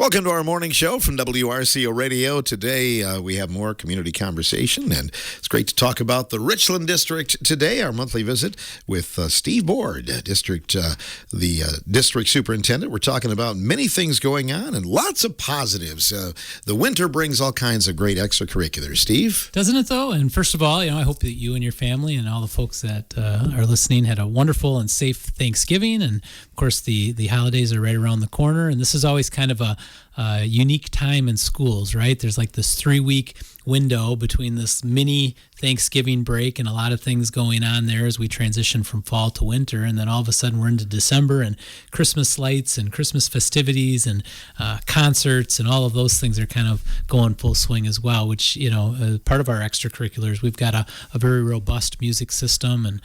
Welcome to our morning show from WRCO Radio. Today we have more community conversation, and it's great to talk about the Richland District today. Our monthly visit with Steve Board, the district superintendent. We're talking about many things going on and lots of positives. The winter brings all kinds of great extracurriculars. Steve? Doesn't it, though? And first of all, I hope that you and your family and all the folks that are listening had a wonderful and safe Thanksgiving. And, of course, the holidays are right around the corner. And this is always kind of a unique time in schools, right? There's like this 3-week window between this mini Thanksgiving break and a lot of things going on there as we transition from fall to winter. And then all of a sudden we're into December and Christmas lights and Christmas festivities and concerts and all of those things are kind of going full swing as well, which, part of our extracurriculars, we've got a very robust music system. And,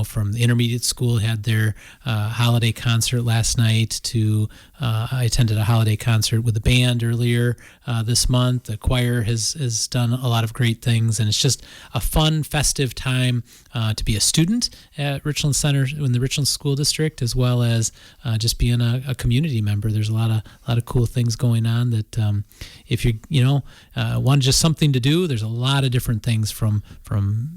from the intermediate school had their holiday concert last night to I attended a holiday concert with the band earlier this month. The choir has done a lot of great things, and it's just a fun, festive time to be a student at Richland Center in the Richland School District, as well as just being a community member. There's a lot of cool things going on that if you want just something to do, there's a lot of different things from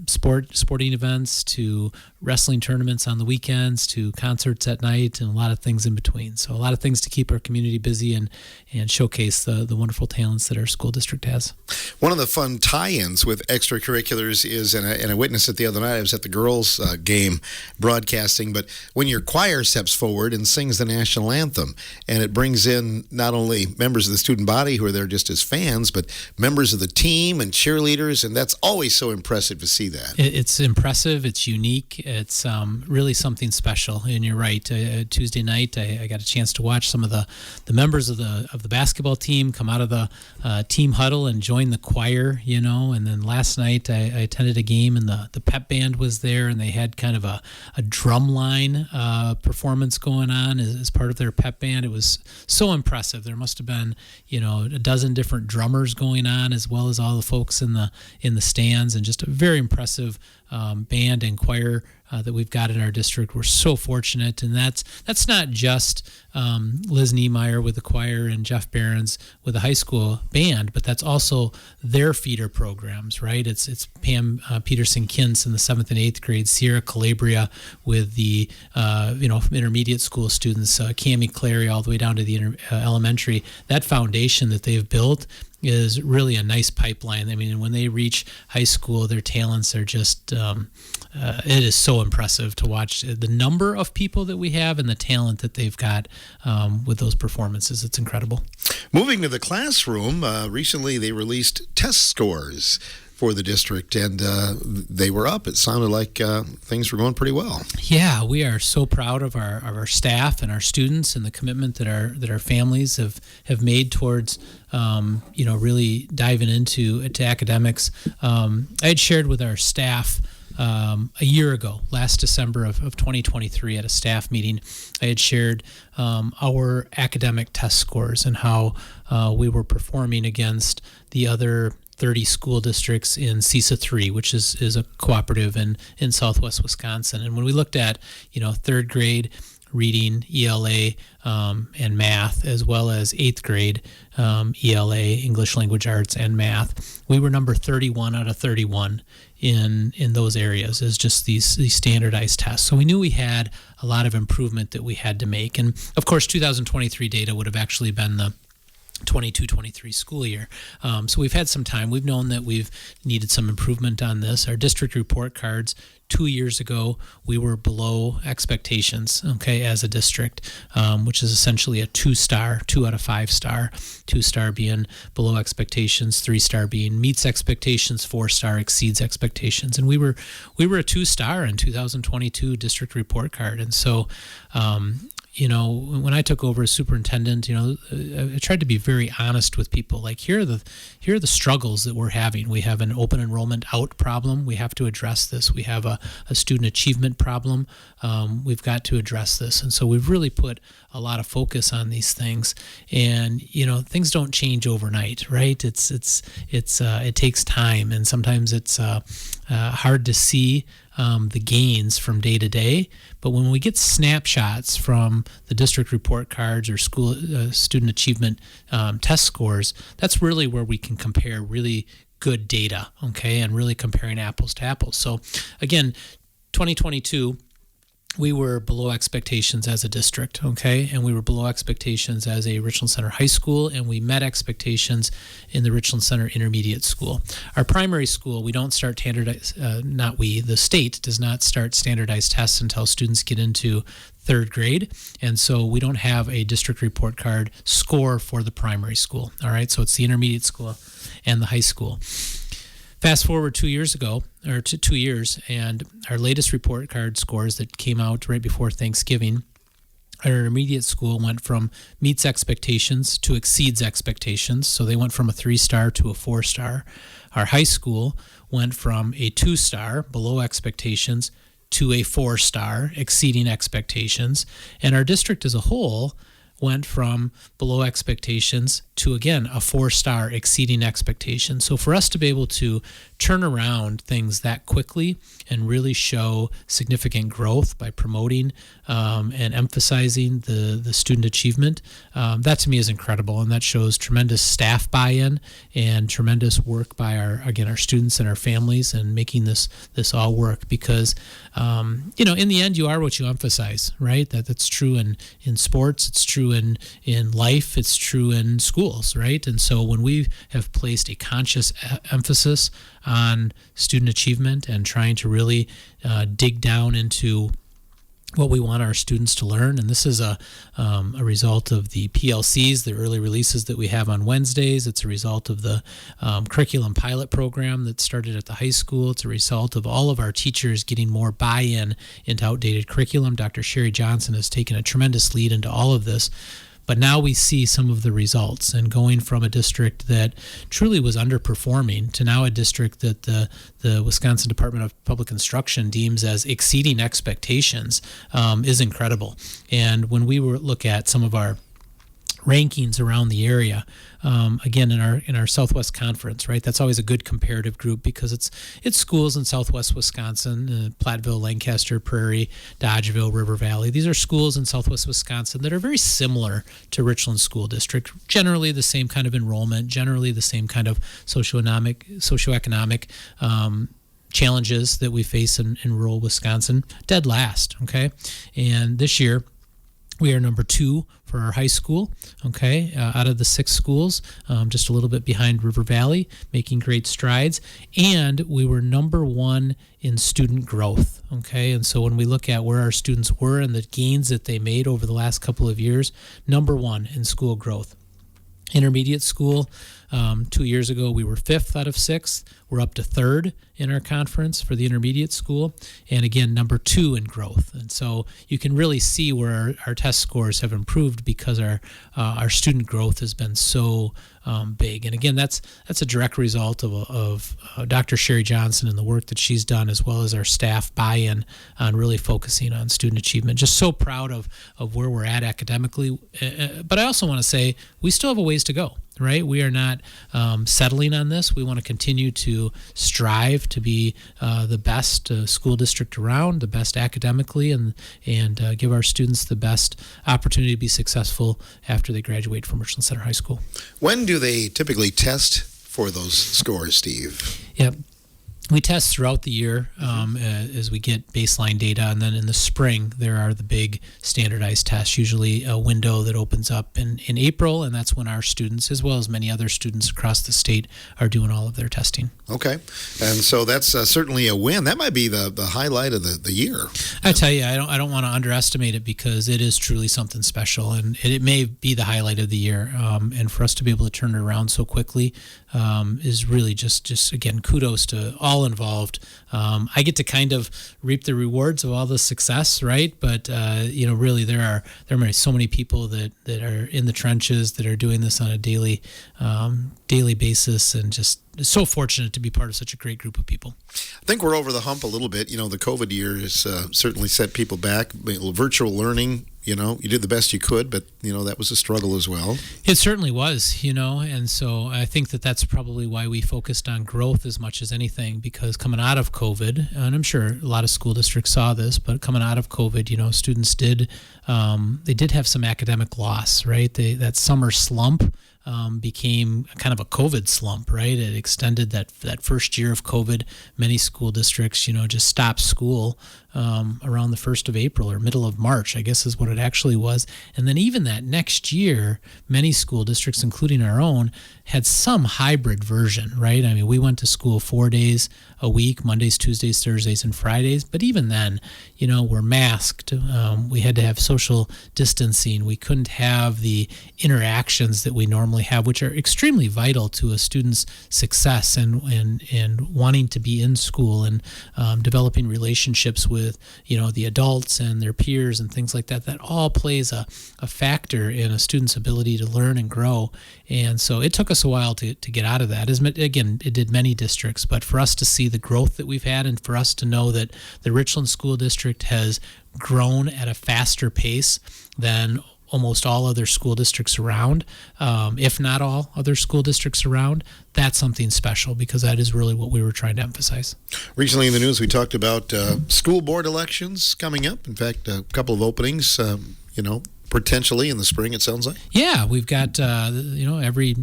sporting events to wrestling tournaments on the weekends to concerts at night and a lot of things in between. So a lot of things to keep our community busy and showcase the wonderful talents that our school district has. One of the fun tie-ins with extracurriculars is, and I witnessed it the other night, I was at the girls' game broadcasting, but when your choir steps forward and sings the national anthem, and it brings in not only members of the student body who are there just as fans, but members of the team and cheerleaders, and that's always so impressive to see that. It's impressive. It's unique. It's really something special. And you're right. Tuesday night, I got a chance to watch some of the members of the basketball team come out of the team huddle and join the choir, and then last night I attended a game and the pep band was there and they had kind of a drumline performance going on as part of their pep band. It was so impressive. There must have been, a dozen different drummers going on, as well as all the folks in the stands, and just a very impressive band and choir that we've got in our district. We're so fortunate, and that's not just Liz Niemeyer with the choir and Jeff Behrens with the high school band, but that's also their feeder programs, right? It's Pam Peterson-Kintz in the 7th and 8th grade, Sierra Calabria with the intermediate school students, Cammie Clary all the way down to the elementary. That foundation that they've built is really a nice pipeline. I mean, when they reach high school, their talents are just, it is so impressive to watch the number of people that we have and the talent that they've got with those performances. It's incredible. Moving to the classroom, recently they released test scores for the district, and they were up. It sounded like things were going pretty well. Yeah, we are so proud of our staff and our students and the commitment that our families have made towards really diving into academics. I had shared with our staff a year ago, last December of 2023, at a staff meeting. I had shared our academic test scores and how we were performing against the other 30 school districts in CISA 3, which is a cooperative in southwest Wisconsin. And when we looked at, third grade reading, ELA, and math, as well as 8th grade ELA, English Language Arts, and math, we were number 31 out of 31 in those areas as just these standardized tests. So we knew we had a lot of improvement that we had to make. And, of course, 2023 data would have actually been the 22-23 school year. So we've had some time. We've known that we've needed some improvement on this. Our district report cards 2 years ago, we were below expectations, as a district, which is essentially a 2-star, 2 out of 5 star, 2-star being below expectations, 3-star being meets expectations, 4-star exceeds expectations. And we were a 2-star in 2022 district report card. And so, when I took over as superintendent, I tried to be very honest with people. Like, here are the struggles that we're having. We have an open enrollment out problem. We have to address this. We have a student achievement problem. We've got to address this. And so we've really put a lot of focus on these things. And things don't change overnight, right? It takes time, and sometimes it's hard to see the gains from day to day. But when we get snapshots from the district report cards or school student achievement test scores, that's really where we can compare really good data, okay, and really comparing apples to apples. So again, 2022, we were below expectations as a district, okay, and we were below expectations as a Richland Center High School, and we met expectations in the Richland Center Intermediate School. Our primary school, we don't start the state does not start standardized tests until students get into third grade, and so we don't have a district report card score for the primary school, all right, so it's the intermediate school and the high school. Fast forward 2 years ago, or 2 years, and our latest report card scores that came out right before Thanksgiving, our intermediate school went from meets expectations to exceeds expectations. So they went from a 3-star to a 4-star. Our high school went from a 2-star, below expectations, to a 4-star, exceeding expectations. And our district as a whole went from below expectations to, again, a 4-star, exceeding expectations. So for us to be able to turn around things that quickly and really show significant growth by promoting and emphasizing the student achievement, that to me is incredible, and that shows tremendous staff buy-in and tremendous work by our students and our families and making this all work, because in the end you are what you emphasize, right? That's true in sports, it's true in life, it's true in schools, right? And so when we have placed a conscious emphasis on student achievement and trying to really dig down into what we want our students to learn, and this is a result of the PLCs, the early releases that we have on Wednesdays. It's a result of the curriculum pilot program that started at the high school. It's a result of all of our teachers getting more buy-in into outdated curriculum. Dr. Sherry Johnson has taken a tremendous lead into all of this. But now we see some of the results, and going from a district that truly was underperforming to now a district that the Wisconsin Department of Public Instruction deems as exceeding expectations is incredible. And when we look at some of our rankings around the area, again in our Southwest Conference, right? That's always a good comparative group because it's schools in Southwest Wisconsin, Platteville, Lancaster, Prairie, Dodgeville, River Valley. These are schools in Southwest Wisconsin that are very similar to Richland School District. Generally the same kind of enrollment, generally the same kind of socioeconomic challenges that we face in rural Wisconsin. Dead last, okay? And this year we are number 2 for our high school, okay, out of the 6 schools, just a little bit behind River Valley, making great strides. And we were number 1 in student growth, okay? And so when we look at where our students were and the gains that they made over the last couple of years, number 1 in school growth. Intermediate school, 2 years ago, we were 5th out of 6. We're up to 3rd in our conference for the intermediate school, and again, number 2 in growth. And so you can really see where our test scores have improved because our student growth has been so big. And again, that's a direct result of Dr. Sherry Johnson and the work that she's done, as well as our staff buy-in on really focusing on student achievement. Just so proud of where we're at academically. But I also want to say we still have a ways to go. Right? We are not settling on this. We want to continue to strive to be the best school district around, the best academically, and give our students the best opportunity to be successful after they graduate from Richland Center High School. When do they typically test for those scores, Steve? Yeah. We test throughout the year as we get baseline data, and then in the spring there are the big standardized tests, usually a window that opens up in April, and that's when our students, as well as many other students across the state, are doing all of their testing. Okay, and so that's certainly a win. That might be the highlight of the year. I tell you, I don't want to underestimate it because it is truly something special, and it may be the highlight of the year. And for us to be able to turn it around so quickly is really just again, kudos to all involved. I get to kind of reap the rewards of all the success, right? But really there are so many people that are in the trenches that are doing this on a daily basis, and just so fortunate to be part of such a great group of people. I think we're over the hump a little bit. The COVID year has certainly set people back. Virtual learning You did the best you could, but that was a struggle as well. It certainly was, and so I think that that's probably why we focused on growth as much as anything, because coming out of COVID, and I'm sure a lot of school districts saw this, but coming out of COVID, students did have some academic loss, right? That summer slump became kind of a COVID slump, right? It extended that first year of COVID. Many school districts, just stopped school around the 1st of April or middle of March, I guess is what it actually was. And then even that next year, many school districts, including our own, had some hybrid version, right? I mean, we went to school 4 days a week, Mondays, Tuesdays, Thursdays, and Fridays. But even then, we're masked. We had to have social distancing. We couldn't have the interactions that we normally have, which are extremely vital to a student's success and wanting to be in school and developing relationships with the adults and their peers and things like that. That all plays a factor in a student's ability to learn and grow. And so it took us a while to get out of that. Again, it did many districts, but for us to see the growth that we've had and for us to know that the Richland School District has grown at a faster pace than almost all other school districts around, if not all other school districts around, that's something special, because that is really what we were trying to emphasize. Recently in the news, we talked about school board elections coming up. In fact, a couple of openings, potentially in the spring, it sounds like. Yeah, we've got, every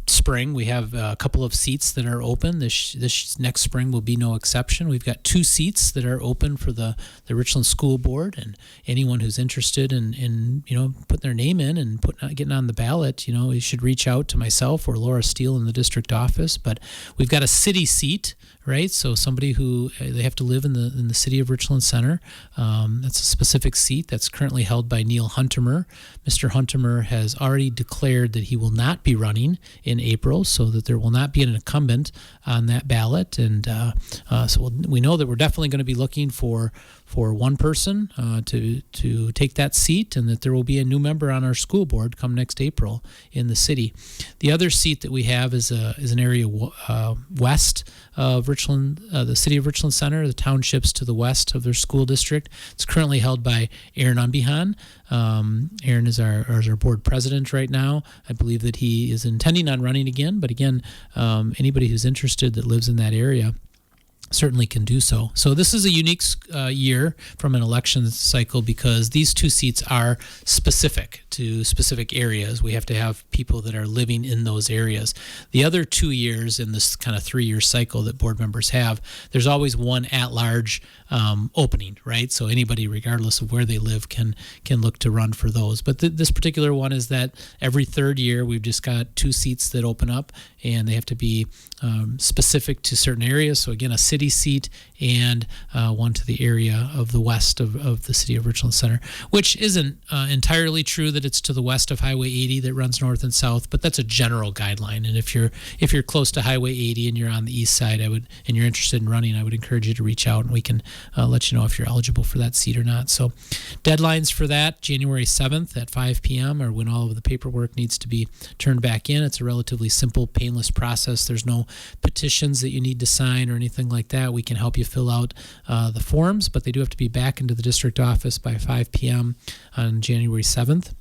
spring we have a couple of seats that are open. This next spring will be no exception. We've got 2 seats that are open for the Richland School Board, and anyone who's interested in putting their name in and getting on the ballot, you should reach out to myself or Laura Steele in the district office. But we've got a city seat, right? So somebody who they have to live in the city of Richland Center. That's a specific seat that's currently held by Neil Huntemer. Mr. Huntemer has already declared that he will not be running in April, so that there will not be an incumbent on that ballot. And so we know that we're definitely going to be looking for one person to take that seat, and that there will be a new member on our school board come next April in the city. The other seat that we have is an area west of Richland, the city of Richland Center, the townships to the west of their school district. It's currently held by Aaron Unbehan. Aaron is our board president right now. I believe that he is intending on running again, but again, anybody who's interested that lives in that area certainly can do so. So this is a unique year from an election cycle, because these 2 seats are specific to specific areas. We have to have people that are living in those areas. The other 2 years in this kind of 3-year cycle that board members have, there's always one at-large opening, right? So anybody, regardless of where they live, can look to run for those. But this particular one is that every 3rd year we've just got 2 seats that open up, and they have to be specific to certain areas. So again, a city seat and one to the area of the west of the city of Richland Center, which isn't entirely true that it's to the west of Highway 80 that runs north and south, but that's a general guideline. And if you're close to Highway 80 and you're on the east side, and you're interested in running, I would encourage you to reach out, and we can let you know if you're eligible for that seat or not. So deadlines for that, January 7th at 5 p.m. or when all of the paperwork needs to be turned back in. It's a relatively simple, painless process. There's no petitions that you need to sign or anything like that. We can help you fill out the forms, but they do have to be back into the district office by 5 p.m. on January 7th.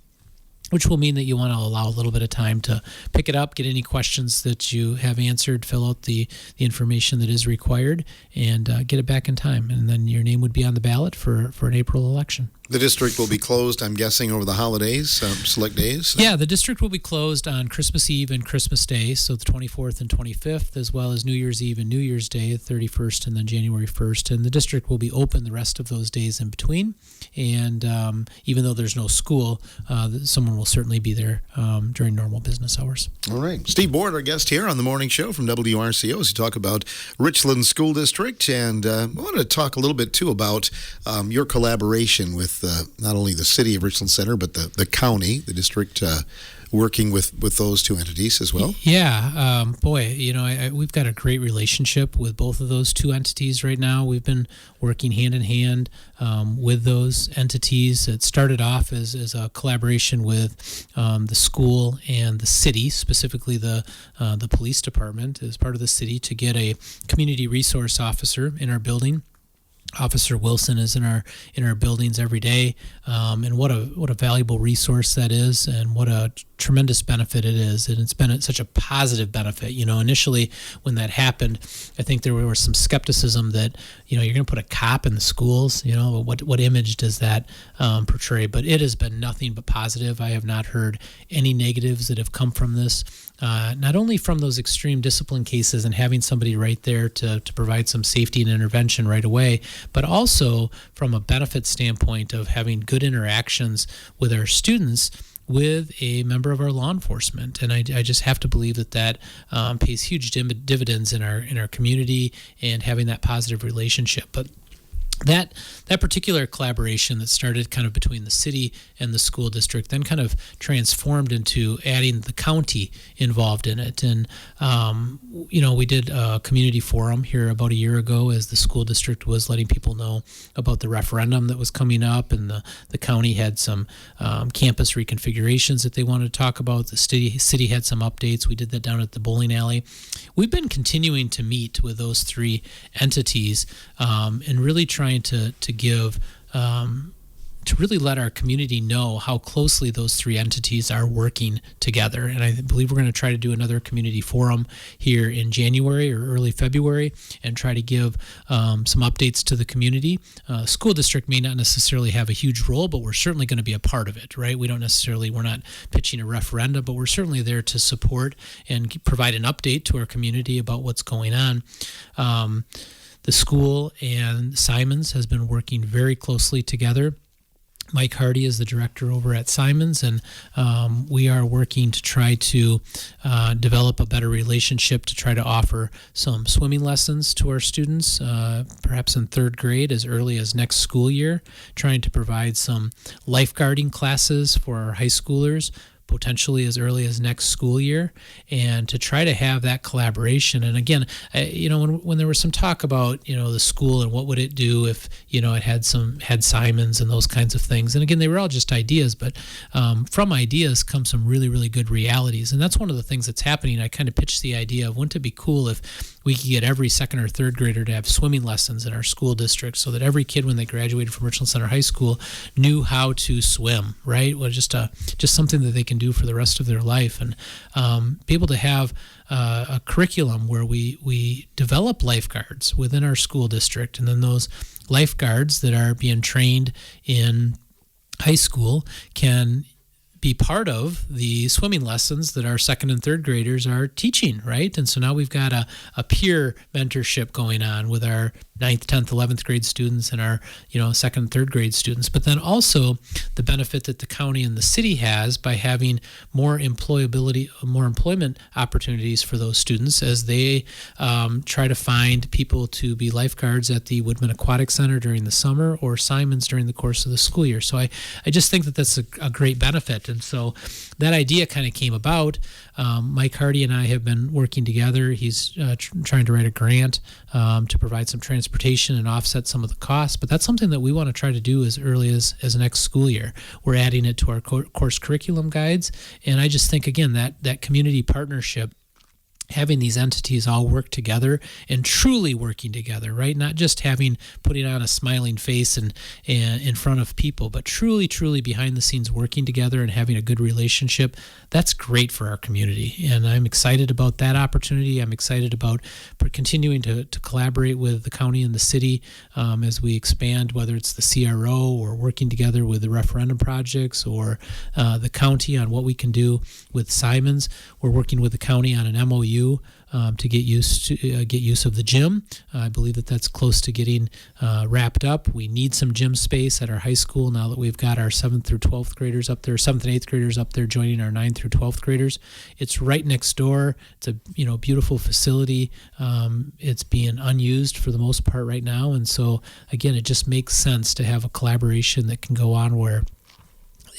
Which will mean that you want to allow a little bit of time to pick it up, get any questions that you have answered, fill out the information that is required, and get it back in time. And then your name would be on the ballot for an April election. The district will be closed, I'm guessing, over the holidays, select days? Yeah, the district will be closed on Christmas Eve and Christmas Day, so the 24th and 25th, as well as New Year's Eve and New Year's Day, 31st and then January 1st. And the district will be open the rest of those days in between. And even though there's no school, someone will certainly be there during normal business hours. All right. Steve Board, our guest here on the morning show from WRCO, as we talk about Richland School District. And I want to talk a little bit, too, about your collaboration with not only the city of Richland Center, but the county, the district, working with those 2 entities as well. Yeah. We've got a great relationship with both of those 2 entities right now. We've been working hand in hand with those entities. It started off as a collaboration with the school and the city, specifically the police department as part of the city, to get a community resource officer in our building. Officer Wilson is in our buildings every day, and what a valuable resource that is, and what a tremendous benefit it is. And it's been such a positive benefit. Initially when that happened, I think there was some skepticism that you're going to put a cop in the schools. What image does that portray? But it has been nothing but positive. I have not heard any negatives that have come from this. Not only from those extreme discipline cases and having somebody right there to provide some safety and intervention right away, but also from a benefit standpoint of having good interactions with our students with a member of our law enforcement. And I just have to believe that pays huge dividends in our community and having that positive relationship. But that particular collaboration that started kind of between the city and the school district then kind of transformed into adding the county involved in it. And, we did a community forum here about a year ago as the school district was letting people know about the referendum that was coming up, and the county had some campus reconfigurations that they wanted to talk about. The city had some updates. We did that down at the bowling alley. We've been continuing to meet with those three entities and really trying to give to really let our community know how closely those three entities are working together. And I believe we're going to try to do another community forum here in January or early February and try to give some updates to the community. School district may not necessarily have a huge role, but we're certainly going to be a part of it, right? We're not pitching a referendum, but we're certainly there to support and provide an update to our community about what's going on. The school and Simons has been working very closely together. Mike Hardy is the director over at Simons, and we are working to try to develop a better relationship to try to offer some swimming lessons to our students, perhaps in third grade as early as next school year, trying to provide some lifeguarding classes for our high schoolers, potentially as early as next school year, and to try to have that collaboration. And again, when there was some talk about, the school and what would it do if, it had Simons and those kinds of things. And again, they were all just ideas, but from ideas come some really, really good realities. And that's one of the things that's happening. I kind of pitched the idea of, wouldn't it be cool if we could get every second or third grader to have swimming lessons in our school district, so that every kid when they graduated from Richland Center High School knew how to swim, right? Well, just something that they can do for the rest of their life, and be able to have a curriculum where we develop lifeguards within our school district, and then those lifeguards that are being trained in high school can be part of the swimming lessons that our second and third graders are teaching, right? And so now we've got a peer mentorship going on with our 9th, 10th, 11th grade students and our, second and third grade students. But then also the benefit that the county and the city has by having more employment opportunities for those students as they try to find people to be lifeguards at the Woodman Aquatic Center during the summer, or Simons during the course of the school year. So I just think that that's a great benefit. And so that idea kind of came about. Mike Hardy and I have been working together. He's trying to write a grant to provide some transportation and offset some of the costs, but that's something that we want to try to do as early as next school year. We're adding it to our course curriculum guides, and I just think, again, that community partnership, having these entities all work together and truly working together, right? Not just putting on a smiling face and in front of people, but truly behind the scenes working together and having a good relationship. That's great for our community. And I'm excited about that opportunity. I'm excited about continuing to collaborate with the county and the city as we expand, whether it's the CRO or working together with the referendum projects, or the county on what we can do with Simons. We're working with the county on an MOU to get use of the gym. I believe that's close to getting wrapped up. We need some gym space at our high school now that we've got our 7th through 12th graders up there, 7th and 8th graders up there joining our 9th through 12th graders. It's right next door. It's a beautiful facility. It's being unused for the most part right now, and so again, it just makes sense to have a collaboration that can go on where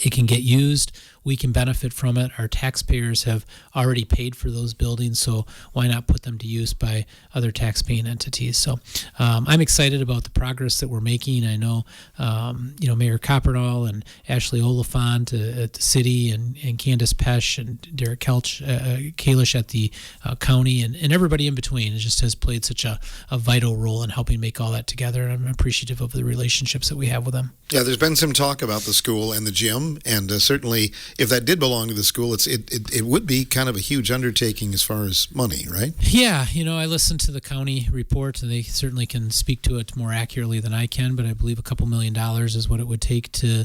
it can get used we can benefit from it. Our taxpayers have already paid for those buildings, so why not put them to use by other tax-paying entities? So I'm excited about the progress that we're making. I know, Mayor Coppernall and Ashley Oliphant at the city, and Candace Pesch and Derek Kalish at the county, and everybody in between just has played such a vital role in helping make all that together. And I'm appreciative of the relationships that we have with them. Yeah, there's been some talk about the school and the gym, and certainly if that did belong to the school, it would be kind of a huge undertaking as far as money, right? Yeah, I listened to the county report, and they certainly can speak to it more accurately than I can, but I believe a couple $1 million is what it would take to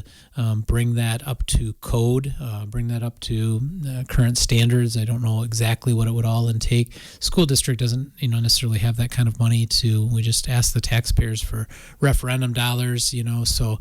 bring that up to code, bring that up to current standards. I don't know exactly what it would all intake. School district doesn't necessarily have that kind of money we just ask the taxpayers for referendum dollars, so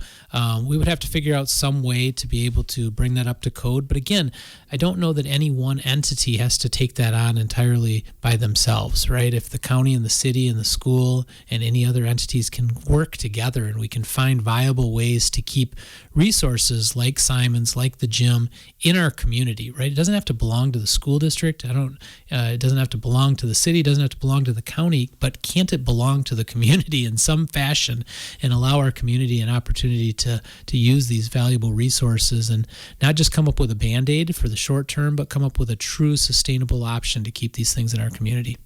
we would have to figure out some way to be able to bring that up to code. But again, I don't know that any one entity has to take that on entirely by themselves, right? If the county and the city and the school and any other entities can work together, and we can find viable ways to keep resources like Simon's, like the gym, in our community, right? It doesn't have to belong to the school district. It doesn't have to belong to the city. It doesn't have to belong to the county, but can't it belong to the community in some fashion and allow our community an opportunity to use these valuable resources and not just come up with a Band-Aid for the short term, but come up with a true sustainable option to keep these things in our community.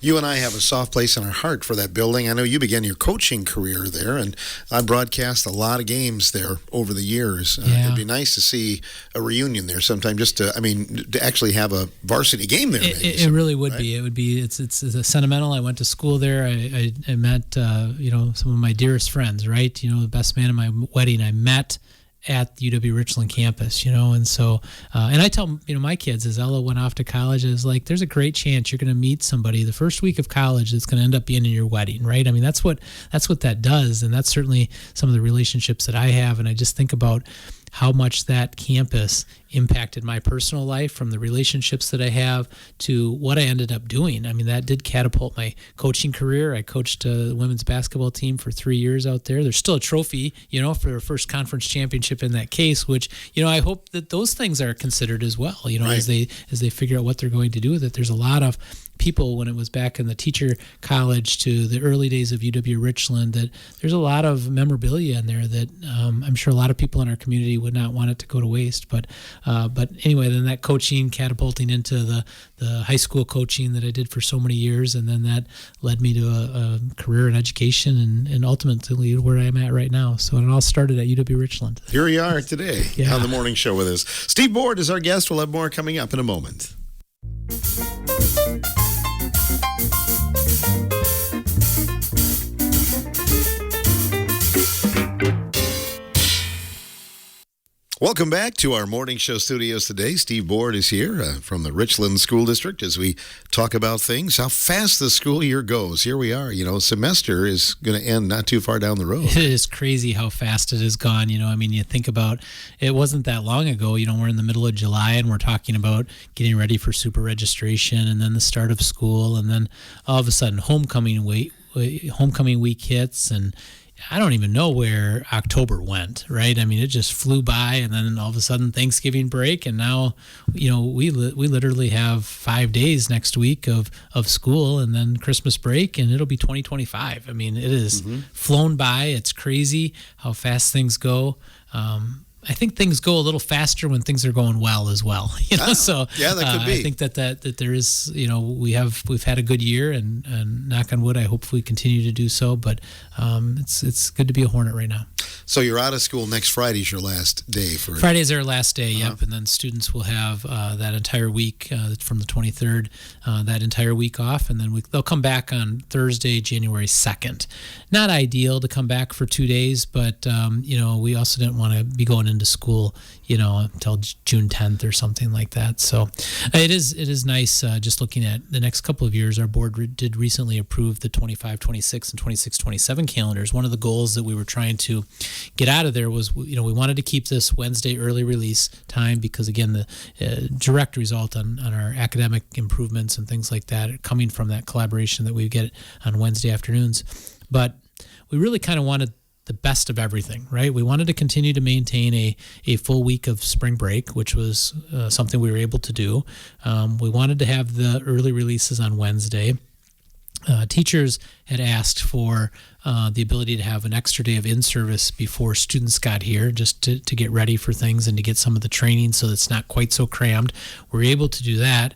You and I have a soft place in our heart for that building. I know you began your coaching career there, and I broadcast a lot of games there over the years. It'd be nice to see a reunion there sometime, just to actually have a varsity game there. It really would be. It would be. It's sentimental. I went to school there. I met some of my dearest friends. Right. The best man at my wedding I met at the UW Richland campus, and so, and I tell, my kids, as Ella went off to college, I was like, there's a great chance you're going to meet somebody the first week of college that's going to end up being in your wedding, right? I mean, that's what that does. And that's certainly some of the relationships that I have. And I just think about how much that campus impacted my personal life, from the relationships that I have to what I ended up doing. I mean, that did catapult my coaching career. I coached the women's basketball team for 3 years out there. There's still a trophy, for their first conference championship in that case, which, I hope that those things are considered as well, right, as they figure out what they're going to do with it. There's a lot of people, when it was back in the teacher college to the early days of UW Richland, that there's a lot of memorabilia in there that I'm sure a lot of people in our community would not want it to go to waste. But anyway, then that coaching catapulting into the high school coaching that I did for so many years, and then that led me to a career in education and ultimately where I'm at right now. So it all started at UW Richland. Here we are today on the morning show with us. Steve Board is our guest. We'll have more coming up in a moment. Welcome back to our morning show studios today. Steve Board is here from the Richland School District as we talk about things, how fast the school year goes. Here we are, semester is going to end not too far down the road. It is crazy how fast it has gone. You think about, it wasn't that long ago, we're in the middle of July and we're talking about getting ready for super registration and then the start of school, and then all of a sudden homecoming week hits, and I don't even know where October went, right? I mean, it just flew by, and then all of a sudden Thanksgiving break, and now, we literally have 5 days next week of school, and then Christmas break, and it'll be 2025. I mean, it is flown by. It's crazy how fast things go. I think things go a little faster when things are going well as well. So yeah, that could be. I think that there is, we've had a good year, and knock on wood, I hope we continue to do so. But it's good to be a Hornet right now. So you're out of school next Friday's your last day for Friday's our last day. Yep, and then students will have that entire week from the 23rd, that entire week off, and then they'll come back on Thursday, January 2nd. Not ideal to come back for 2 days, but we also didn't want to be going into school, until June 10th or something like that. So it is nice just looking at the next couple of years. Our board did recently approve the 25-26 and 26-27 calendars. One of the goals that we were trying to get out of there was, we wanted to keep this Wednesday early release time because, again, the direct result on our academic improvements and things like that are coming from that collaboration that we get on Wednesday afternoons. But we really kind of wanted the best of everything, right? We wanted to continue to maintain a full week of spring break, which was something we were able to do. We wanted to have the early releases on Wednesday. Teachers had asked for the ability to have an extra day of in-service before students got here, just to get ready for things and to get some of the training so it's not quite so crammed. We're able to do that.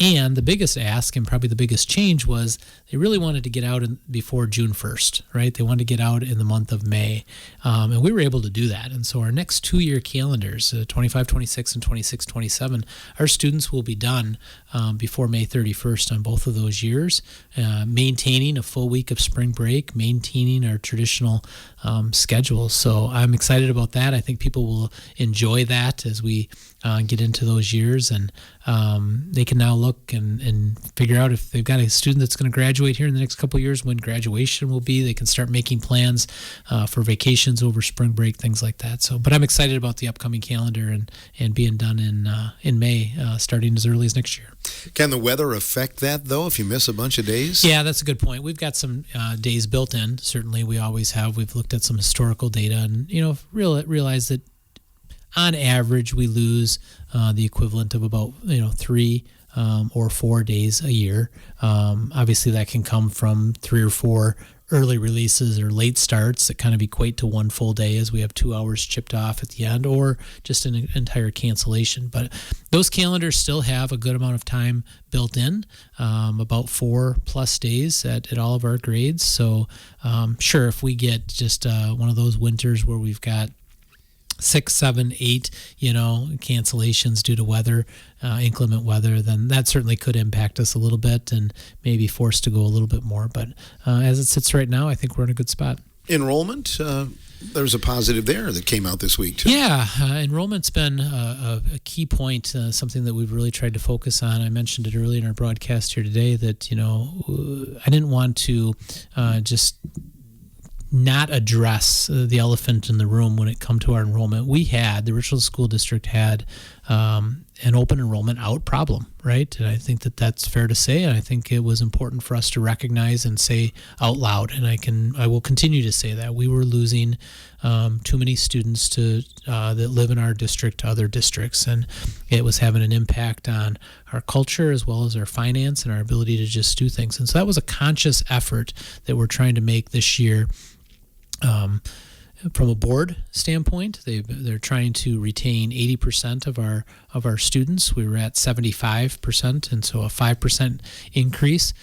And the biggest ask, and probably the biggest change, was they really wanted to get out before June 1st, right? They wanted to get out in the month of May. And we were able to do that. And so our next 2-year calendars, 25, 26, and 26, 27, our students will be done before May 31st on both of those years, maintaining a full week of spring break, maintaining our traditional schedules. So I'm excited about that. I think people will enjoy that as we get into those years, and they can now look and figure out if they've got a student that's going to graduate here in the next couple of years, when graduation will be. They can start making plans for vacations over spring break, things like that. So, but I'm excited about the upcoming calendar and being done in May, starting as early as next year. Can the weather affect that, though, if you miss a bunch of days? Yeah, that's a good point. We've got some days built in. Certainly, we always have. We've looked at some historical data and, realize that on average, we lose the equivalent of about 3 or 4 days a year. Obviously, that can come from 3 or 4 early releases or late starts that kind of equate to 1 full day, as we have 2 hours chipped off at the end, or just an entire cancellation. But those calendars still have a good amount of time built in, about 4+ days at all of our grades. So sure, if we get just one of those winters where we've got 6, 7, 8, cancellations due to weather, inclement weather, then that certainly could impact us a little bit and maybe force to go a little bit more. But as it sits right now, I think we're in a good spot. Enrollment, there's a positive there that came out this week, too. Yeah, enrollment's been a key point, something that we've really tried to focus on. I mentioned it earlier in our broadcast here today that, I didn't want to just not address the elephant in the room when it come to our enrollment. The Richland School District had an open enrollment out problem, right? And I think that that's fair to say. And I think it was important for us to recognize and say out loud. And I will continue to say that we were losing too many students that live in our district to other districts, and it was having an impact on our culture as well as our finance and our ability to just do things. And so that was a conscious effort that we're trying to make this year. From a board standpoint, they're trying to retain 80% of our students. We were at 75%, and so a 5% increase.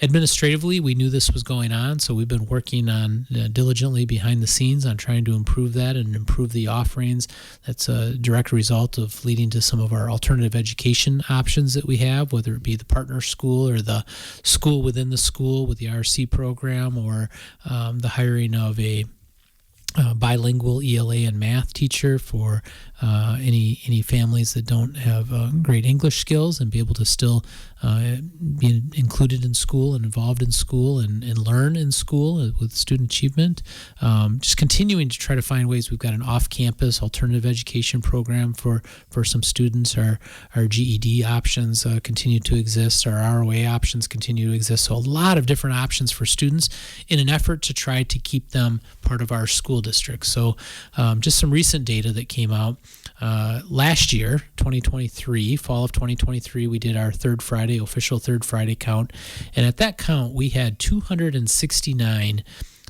Administratively, we knew this was going on, so we've been working on diligently behind the scenes on trying to improve that and improve the offerings. That's a direct result of leading to some of our alternative education options that we have, whether it be the partner school or the school within the school with the RC program, or the hiring of a bilingual ELA and math teacher for any families that don't have great English skills, and be able to still be included in school and involved in school and learn in school with student achievement. Just continuing to try to find ways. We've got an off-campus alternative education program for some students. Our GED options continue to exist. Our ROA options continue to exist. So a lot of different options for students in an effort to try to keep them part of our school district. So just some recent data that came out. Last year, 2023, fall of 2023, we did our official third Friday count. And at that count, we had 269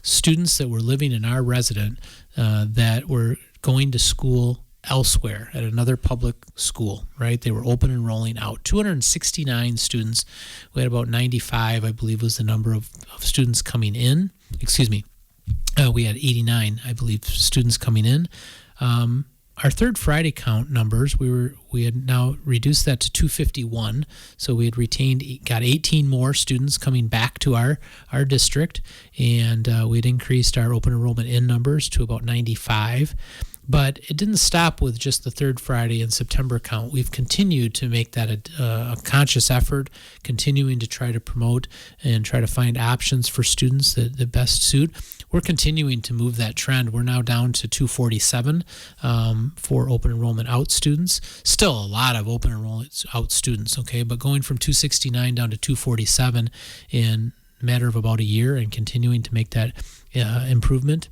students that were living in our resident that were going to school elsewhere at another public school, right? They were open enrolling out. 269 students. We had about 95, I believe, was the number of students coming in. Excuse me. We had 89, I believe, students coming in. Our third Friday count numbers, we had now reduced that to 251. So we had got 18 more students coming back to our district, and we had increased our open enrollment in numbers to about 95. But it didn't stop with just the third Friday in September count. We've continued to make that a conscious effort, continuing to try to promote and try to find options for students that best suit. We're continuing to move that trend. We're now down to 247 for open enrollment out students. Still a lot of open enrollment out students, okay? But going from 269 down to 247 in matter of about a year and continuing to make that improvement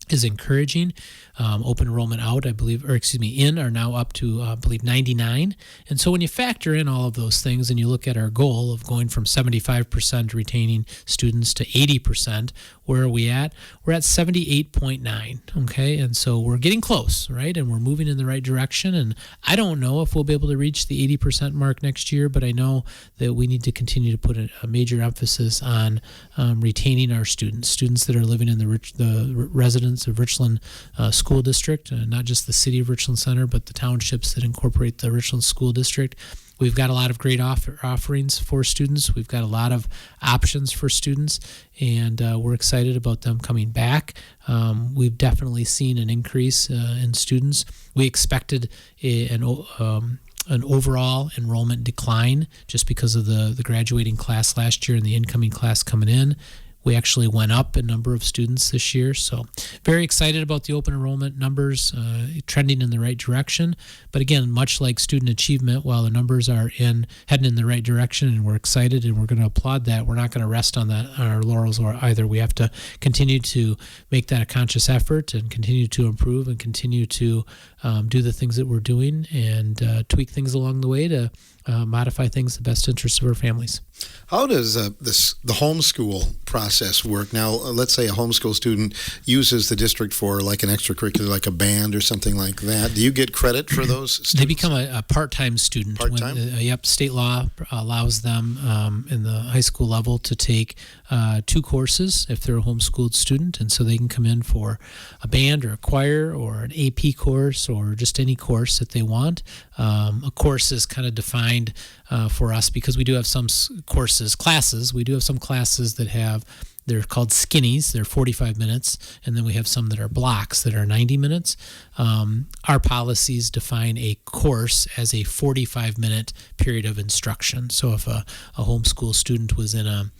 is encouraging. Open enrollment out, in are now up to, I believe, 99. And so when you factor in all of those things and you look at our goal of going from 75% retaining students to 80%, where are we at? We're at 78.9, okay? And so we're getting close, right? And we're moving in the right direction. And I don't know if we'll be able to reach the 80% mark next year, but I know that we need to continue to put a major emphasis on retaining our students that are living in the residents of Richland School District, not just the city of Richland Center, but the townships that incorporate the Richland School District. We've got a lot of great offerings for students. We've got a lot of options for students, and we're excited about them coming back. We've definitely seen an increase in students. We expected an overall enrollment decline just because of the graduating class last year and the incoming class coming in. We actually went up in number of students this year, so very excited about the open enrollment numbers trending in the right direction. But again, much like student achievement, while the numbers are heading in the right direction and we're excited and we're going to applaud that, we're not going to rest on our laurels either. We have to continue to make that a conscious effort and continue to improve and continue to do the things that we're doing and tweak things along the way to modify things in the best interest of our families. How does the homeschool process work? Now, let's say a homeschool student uses the district for like an extracurricular, like a band or something like that. Do you get credit for those students? They become a part-time student. Part-time? State law allows them in the high school level to take 2 courses if they're a homeschooled student, and so they can come in for a band or a choir or an AP course or just any course that they want. A course is kind of defined for us because we do have some classes. We do have some classes that they're called skinnies. They're 45 minutes. And then we have some that are blocks that are 90 minutes. Our policies define a course as a 45-minute period of instruction. So if a homeschool student was in an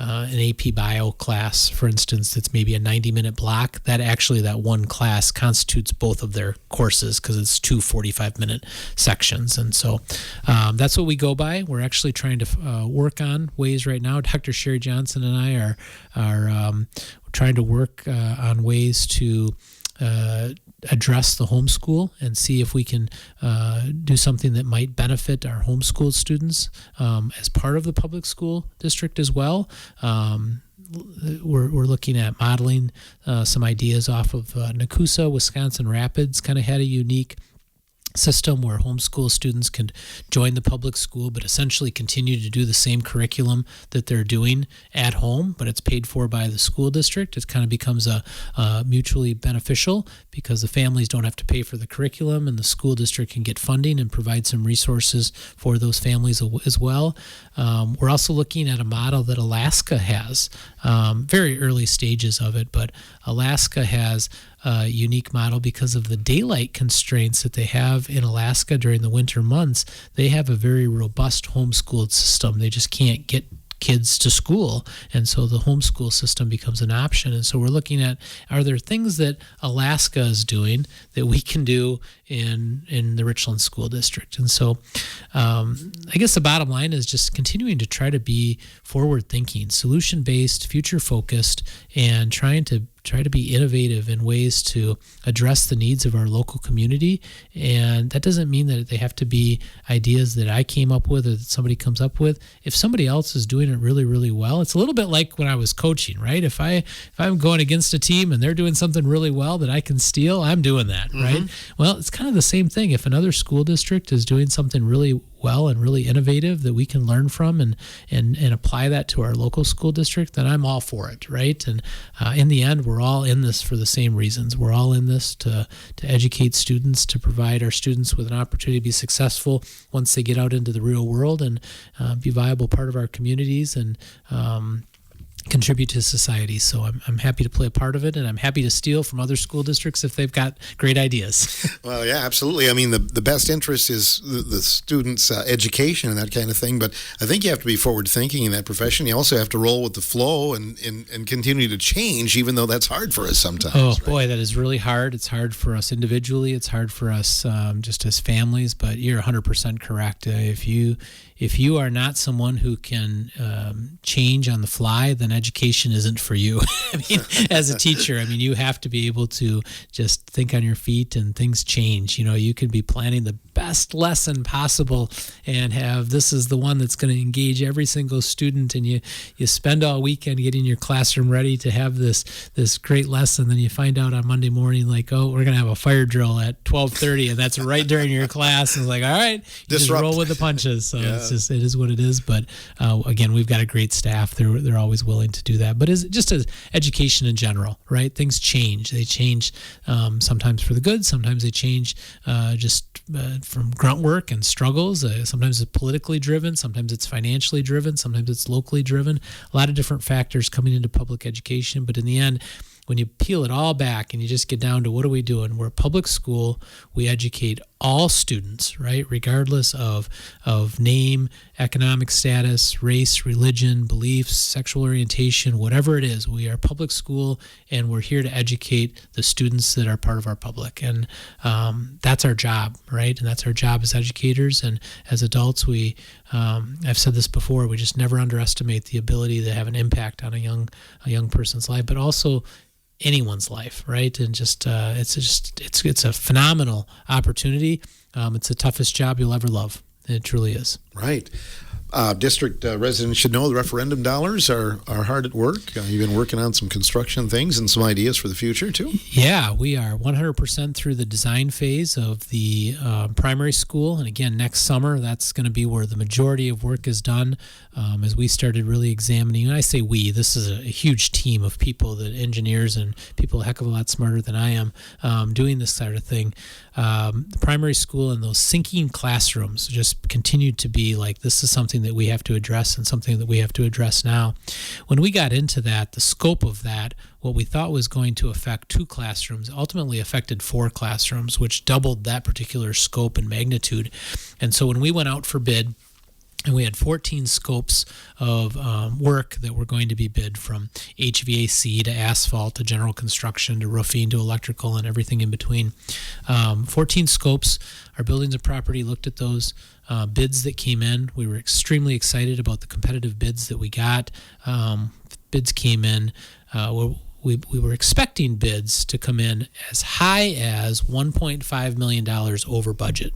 AP bio class, for instance, that's maybe a 90-minute block, that one class constitutes both of their courses because it's 2 45-minute sections. And so that's what we go by. We're actually trying to work on ways right now. Dr. Sherry Johnson and I are trying to work on ways to address the homeschool and see if we can do something that might benefit our homeschool students as part of the public school district as well. We're looking at modeling some ideas off of Nakusa. Wisconsin Rapids kind of had a unique system where homeschool students can join the public school but essentially continue to do the same curriculum that they're doing at home, but it's paid for by the school district. It kind of becomes a mutually beneficial because the families don't have to pay for the curriculum and the school district can get funding and provide some resources for those families as well. We're also looking at a model that Alaska has, very early stages of it, but Alaska has a unique model because of the daylight constraints that they have in Alaska during the winter months. They have a very robust homeschooled system. They just can't get kids to school, and so the homeschool system becomes an option. And so we're looking at, are there things that Alaska is doing that we can do in the Richland School District? And so I guess the bottom line is just continuing to try to be forward-thinking, solution-based, future-focused, and trying to be innovative in ways to address the needs of our local community. And that doesn't mean that they have to be ideas that I came up with or that somebody comes up with. If somebody else is doing it really, really well, it's a little bit like when I was coaching, right? If I'm going against a team and they're doing something really well that I can steal, I'm doing that, right? Well, it's kind of the same thing. If another school district is doing something really well and really innovative that we can learn from and apply that to our local school district, then I'm all for it, right? And in the end, we're all in this for the same reasons. We're all in this to educate students, to provide our students with an opportunity to be successful once they get out into the real world and be a viable part of our communities and contribute to society. So I'm happy to play a part of it, and I'm happy to steal from other school districts if they've got great ideas. Well, yeah, absolutely. I mean, the best interest is the student's education and that kind of thing, but I think you have to be forward-thinking in that profession. You also have to roll with the flow and continue to change, even though that's hard for us sometimes. Oh, right? Boy, that is really hard. It's hard for us individually. It's hard for us just as families, but you're 100% correct. If you are not someone who can change on the fly, then education isn't for you. I mean, as a teacher, you have to be able to just think on your feet, and things change. You could be planning the best lesson possible and have this is the one that's going to engage every single student, and you spend all weekend getting your classroom ready to have this great lesson. Then you find out on Monday morning, like, oh, we're going to have a fire drill at 12:30, and that's right during your class. And it's like, all right, just roll with the punches. So yeah. It is what it is. But again, we've got a great staff. They're always willing to do that. But just as education in general, right? Things change. They change sometimes for the good. Sometimes they change from grunt work and struggles. Sometimes it's politically driven. Sometimes it's financially driven. Sometimes it's locally driven. A lot of different factors coming into public education. But in the end, when you peel it all back and you just get down to what are we doing? We're a public school. We educate all students, right? Regardless of name, economic status, race, religion, beliefs, sexual orientation, whatever it is. We are a public school, and we're here to educate the students that are part of our public. And that's our job, right? And that's our job as educators. And as adults, I've said this before, we just never underestimate the ability to have an impact on a young person's life, but also anyone's life, right? And it's a phenomenal opportunity. It's the toughest job you'll ever love. It truly is. Right. District residents should know the referendum dollars are hard at work. You've been working on some construction things and some ideas for the future, too? Yeah, we are 100% through the design phase of the primary school. And again, next summer, that's going to be where the majority of work is done as we started really examining. And I say we, this is a huge team of people, that engineers and people a heck of a lot smarter than I am doing this sort of thing. The primary school and those sinking classrooms just continued to be like, this is something that we have to address and something that we have to address now. When we got into that, the scope of that, what we thought was going to affect 2 classrooms ultimately affected 4 classrooms, which doubled that particular scope and magnitude. And so when we went out for bid, and we had 14 scopes of work that were going to be bid, from HVAC to asphalt to general construction to roofing to electrical and everything in between. 14 scopes. Our buildings and property looked at those bids that came in. We were extremely excited about the competitive bids that we got. Bids came in. We were expecting bids to come in as high as $1.5 million over budget.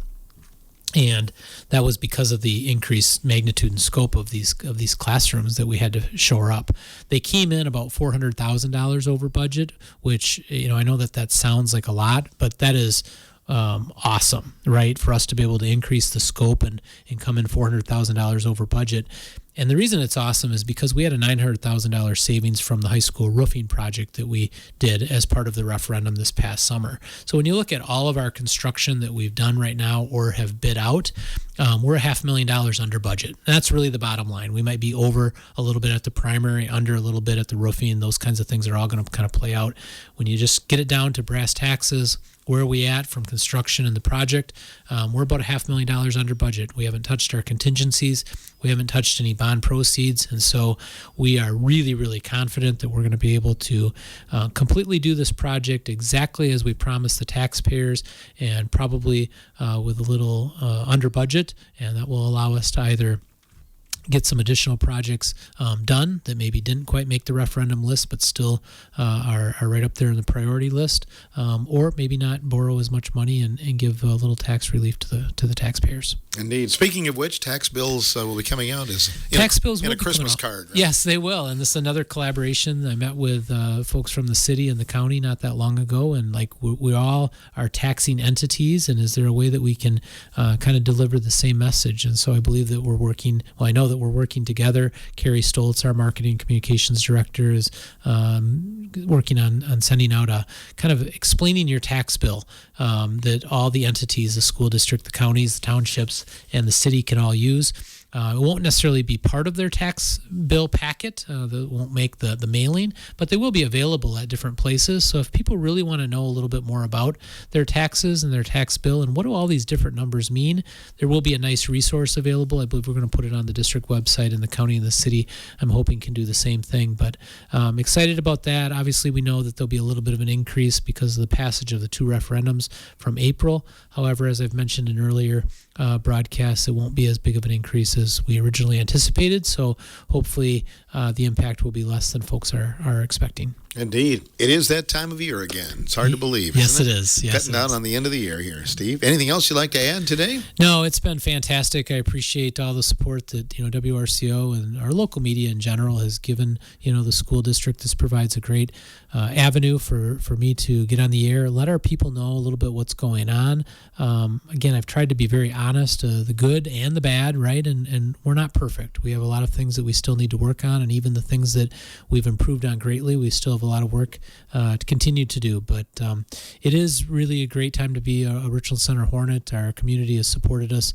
And that was because of the increased magnitude and scope of these classrooms that we had to shore up. They came in about $400,000 over budget, which, I know that sounds like a lot, but that is awesome, right? For us to be able to increase the scope and come in $400,000 over budget. And the reason it's awesome is because we had a $900,000 savings from the high school roofing project that we did as part of the referendum this past summer. So when you look at all of our construction that we've done right now or have bid out, we're $500,000 under budget. And that's really the bottom line. We might be over a little bit at the primary, under a little bit at the roofing. Those kinds of things are all going to kind of play out. When you just get it down to brass taxes, where are we at from construction and the project? We're about $500,000 under budget. We haven't touched our contingencies. We haven't touched any bond proceeds. And so we are really, really confident that we're going to be able to completely do this project exactly as we promised the taxpayers, and probably with a little under budget. And that will allow us to either get some additional projects done that maybe didn't quite make the referendum list but still are right up there in the priority list, or maybe not borrow as much money and give a little tax relief to the taxpayers. Indeed. Speaking of which, tax bills will be coming out in a Christmas card. Right? Yes, they will. And this is another collaboration. I met with folks from the city and the county not that long ago, and we all are taxing entities, and is there a way that we can kind of deliver the same message? And so I believe that we're working, I know that we're working together. Carrie Stoltz, our marketing communications director, is working on sending out a kind of explaining your tax bill that all the entities, the school district, the counties, the townships, and the city can all use. It won't necessarily be part of their tax bill packet. That won't make the mailing, but they will be available at different places. So if people really want to know a little bit more about their taxes and their tax bill and what do all these different numbers mean, there will be a nice resource available. I believe we're going to put it on the district website, and the county and the city, I'm hoping, can do the same thing. But excited about that. Obviously, we know that there'll be a little bit of an increase because of the passage of the 2 referendums from April. However, as I've mentioned in earlier broadcasts, it won't be as big of an increase as we originally anticipated. So hopefully the impact will be less than folks are expecting. Indeed. It is that time of year again. It's hard to believe. Yes, isn't it is. Yes, Cutting down on the end of the year here, Steve. Anything else you'd like to add today? No, it's been fantastic. I appreciate all the support that WRCO and our local media in general has given the school district. This provides a great avenue for me to get on the air, let our people know a little bit what's going on. Again, I've tried to be very honest, the good and the bad, right? And we're not perfect. We have a lot of things that we still need to work on, and even the things that we've improved on greatly, we still have a lot of work to continue to do. But it is really a great time to be a Richland Center Hornet. Our community has supported us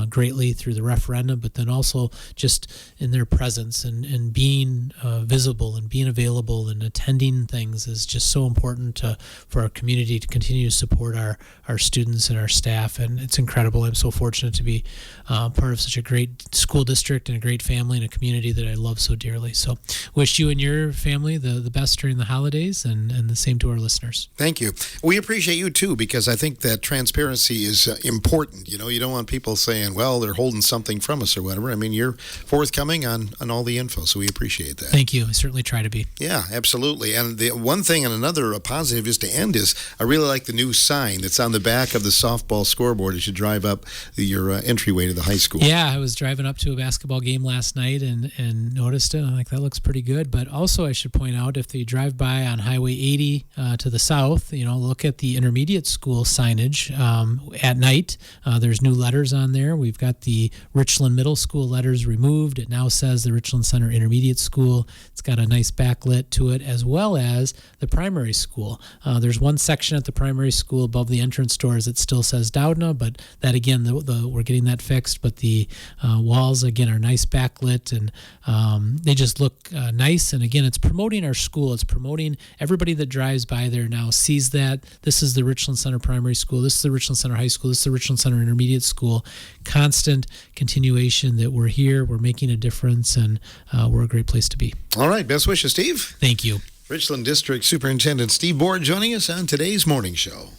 greatly through the referendum, but then also just in their presence and being visible and being available and attending things is just so important for our community to continue to support our students and our staff. And it's incredible. I'm so fortunate to be part of such a great school district and a great family and a community that I love so dearly. So wish you and your family the best during the holidays, and the same to our listeners. Thank you. We appreciate you too, because I think that transparency is important. You don't want people saying, well, they're holding something from us or whatever. I mean, you're forthcoming on all the info, so we appreciate that. Thank you. I certainly try to be. Yeah, absolutely. And the one thing and another positive just to end is I really like the new sign that's on the back of the softball scoreboard as you drive up your entryway to the high school. Yeah, I was driving up to a basketball game last night and noticed it. I'm like, that looks pretty good. But also I should point out, if you drive by on Highway 80 to the south, look at the intermediate school signage at night. There's new letters on there. We've got the Richland Middle School letters removed. It now says the Richland Center Intermediate School. It's got a nice backlit to it, as well as the primary school. There's one section at the primary school above the entrance doors that still says Doudna, but that again, we're getting that fixed. But the walls again are nice backlit, and they just look nice. And again, it's promoting our school. It's promoting everybody that drives by there now sees that this is the Richland Center Primary School. This is the Richland Center High School. This is the Richland Center Intermediate School. Constant continuation that we're here. We're making a difference, and we're a great place to be. All right. Best wishes, Steve. Thank you. Richland District Superintendent Steve Board joining us on today's morning show.